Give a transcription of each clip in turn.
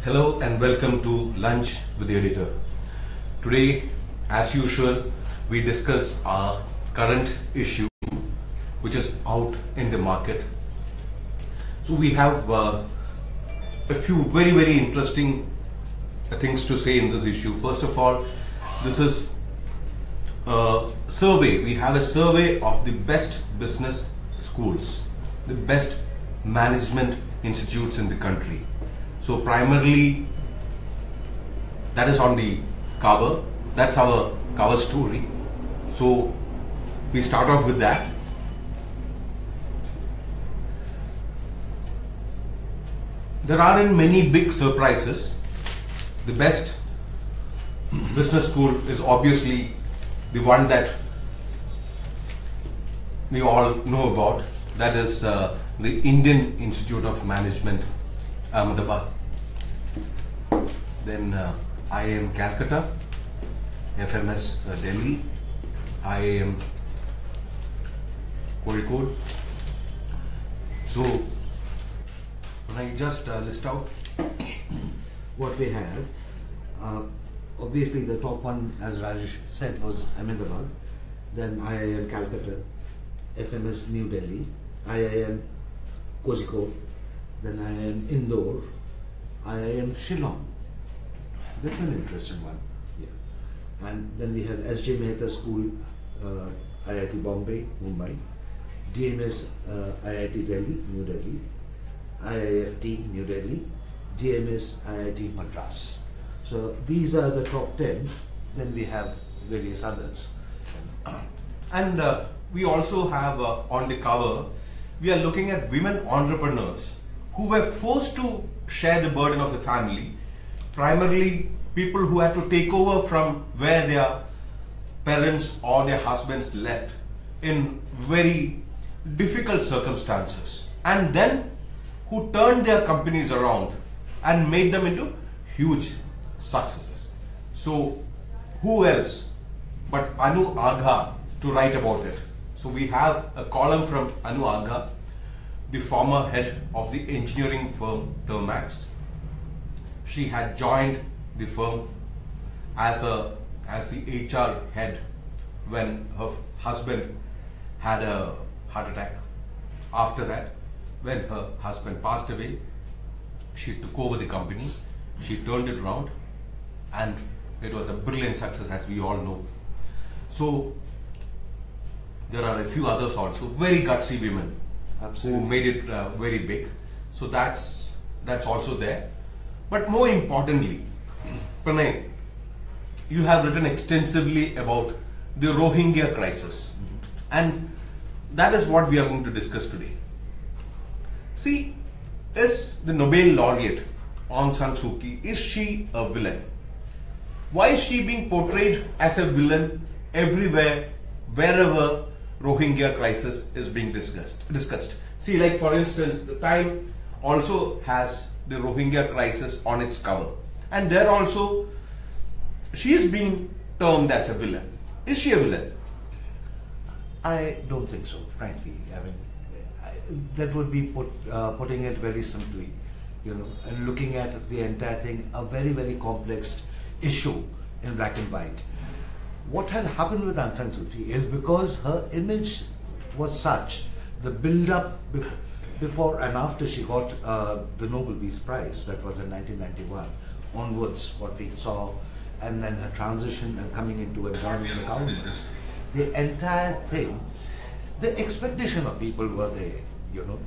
Hello and welcome to Lunch with the Editor. Today, as usual, we discuss our current issue which is out in the market. So we have a few very interesting things to say in this issue. First of all, this is a survey. We have a survey of the best business schools, the best management institutes in the country. So primarily that is on the cover. That's our cover story. So we start off with that. There aren't many big surprises. The best business school is obviously the one that we all know about. That is the Indian Institute of Management, Ahmedabad. Then IIM Calcutta, FMS Delhi, IIM Kozhikode. So when I just list out what we have, obviously the top one, as Rajesh said, was Ahmedabad, then IIM Calcutta, FMS New Delhi, IIM Kozhikode, then IIM Indore, IIM Shillong. That's an interesting one. Yeah. And then we have SJ Mehta School, IIT Bombay, Mumbai, DMS IIT Delhi, New Delhi, IIFT New Delhi, DMS IIT Madras. So these are the top 10. Then we have various others. And we also have on the cover, we are looking at women entrepreneurs who were forced to share the burden of the family, primarily people who had to take over from where their parents or their husbands left in very difficult circumstances, and then who turned their companies around and made them into huge successes. So who else but Anu Agha to write about it? So we have a column from Anu Agha, the former head of the engineering firm Thermax. She had joined the firm as the HR head when her husband had a heart attack. After that, when her husband passed away, she took over the company, she turned it around, and it was a brilliant success, as we all know. So there are a few others also, very gutsy women. Absolutely. Who made it very big. So that's also there. But more importantly, Pranay, you have written extensively about the Rohingya crisis, and that is what we are going to discuss today. See, is the Nobel laureate Aung San Suu Kyi, is she a villain? Why is she being portrayed as a villain everywhere, wherever Rohingya crisis is being discussed? See, like for instance, the Time also has the Rohingya crisis on its cover, and there also she is being termed as a villain. Is she a villain? I don't think so, frankly. I mean, that would be putting it very simply, and looking at the entire thing, a very complex issue in black and white. What had happened with Aung San Suu Kyi is because her image was such, the build-up before and after she got the Nobel Peace Prize, that was in 1991, onwards what we saw, and then her transition and coming into and joining the government, the entire thing, the expectation of people were there,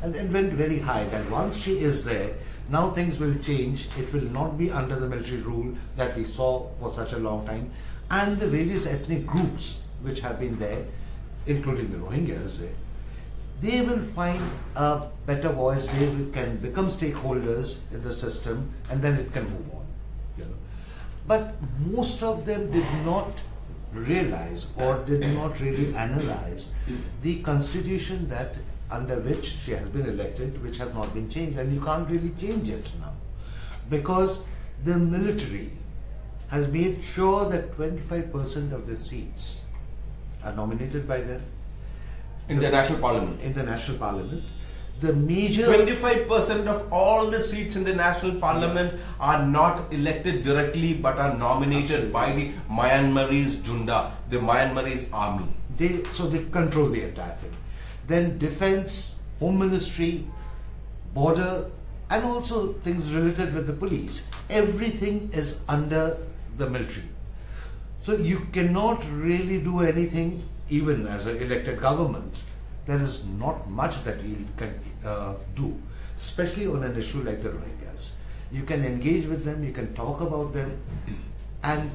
and it went very high that once she is there, now things will change. It will not be under the military rule that we saw for such a long time, and the various ethnic groups which have been there, including the Rohingyas, they will find a better voice. They can become stakeholders in the system, and then it can move on. But most of them did not realize or did not really analyze the constitution that under which she has been elected, which has not been changed, and you can't really change it now because the military has made sure that 25% of the seats are nominated by them in the national parliament. In the national parliament, the major 25% of all the seats in the national parliament are not elected directly but are nominated by the Myanmarese junta, the Myanmarese army. So they control the entire thing. Then defense, home ministry, border, and also things related with the police. Everything is under the military. So you cannot really do anything, even as an elected government. There is not much that you can do, especially on an issue like the Rohingyas. You can engage with them, you can talk about them, and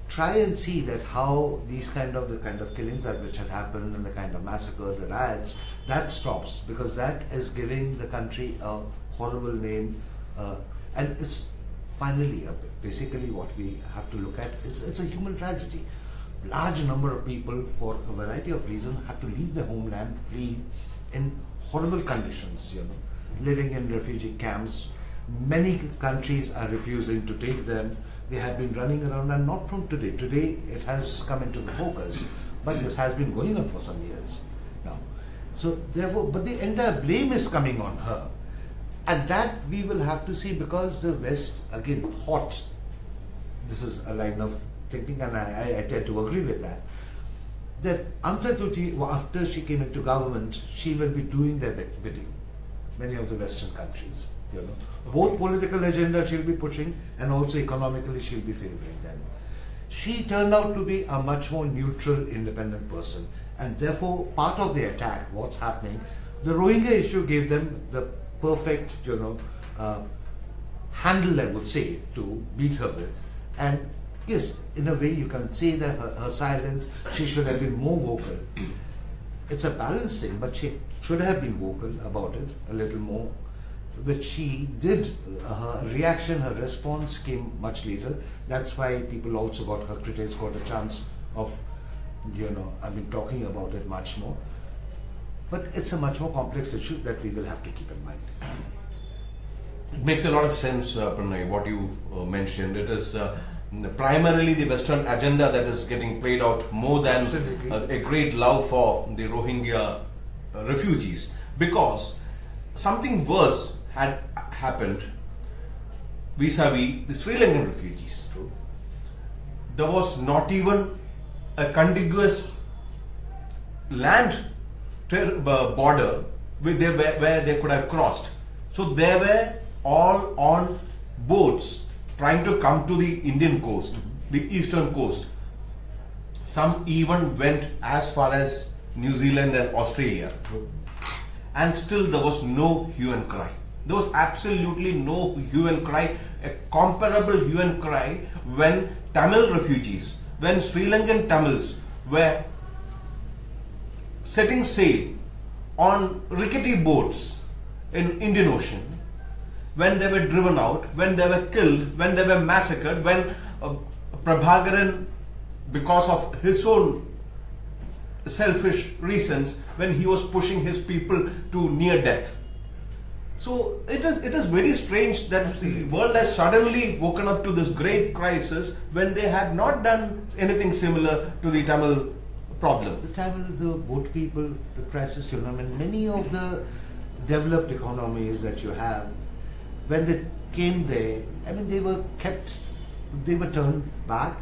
try and see that how these the kind of killings that which had happened and the kind of massacre, the riots, that stops, because that is giving the country a horrible name, and it's finally basically what we have to look at is it's a human tragedy. Large number of people, for a variety of reasons, had to leave their homeland, fleeing in horrible conditions, living in refugee camps. Many countries are refusing to take them. They have been running around, and not from today. Today it has come into the focus, but this has been going on for some years now. So therefore, but the entire blame is coming on her, and that we will have to see, because the West again thought, this is a line of thinking, and I tend to agree with that Aung San Suu Kyi, after she came into government, she will be doing their bidding. Many of the Western countries, both political agenda she'll be pushing, and also economically she'll be favoring them. She turned out to be a much more neutral, independent person, and therefore part of the attack, what's happening, the Rohingya issue gave them the perfect, handle, I would say, to beat her with. And yes, in a way you can say that her silence, she should have been more vocal. It's a balanced thing, but she should have been vocal about it a little more, which she did. Her reaction, her response came much later. That's why people also her critics got a chance of, talking about it much more. But it's a much more complex issue that we will have to keep in mind. It makes a lot of sense, Pranay, what you mentioned. It is primarily the Western agenda that is getting played out more than a great love for the Rohingya refugees, because something worse had happened vis-a-vis the Sri Lankan refugees. True. There was not even a contiguous land border where they could have crossed. So they were all on boats trying to come to the Indian coast, the eastern coast. Some even went as far as New Zealand and Australia. And still there was no hue and cry. There was absolutely no hue and cry, a comparable hue and cry when Tamil refugees, when Sri Lankan Tamils were setting sail on rickety boats in Indian Ocean, when they were driven out, when they were killed, when they were massacred, when Prabhakaran, because of his own selfish reasons, when he was pushing his people to near death. So it is very strange that the world has suddenly woken up to this great crisis when they had not done anything similar to the Tamil problem. The Tamil, the boat people, the crisis, many of the developed economies that you have, when they came there, they were turned back,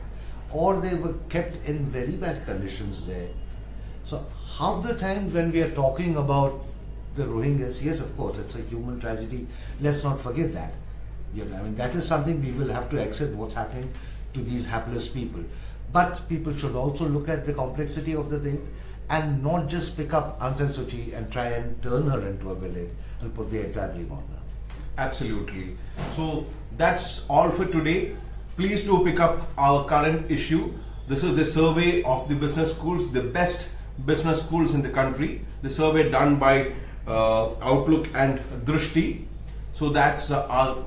or they were kept in very bad conditions there. So half the time when we are talking about the Rohingyas, yes, of course, it's a human tragedy. Let's not forget that. That is something we will have to accept, what's happening to these hapless people. But people should also look at the complexity of the thing and not just pick up Aung San Suu Kyi and try and turn her into a villain and put the entire blame on her. Absolutely. So that's all for today. Please do pick up our current issue. This is the survey of the business schools, the best business schools in the country. The survey done by Outlook and Drishti. So that's our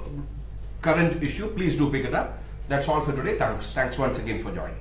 current issue. Please do pick it up. That's all for today. Thanks once again for joining.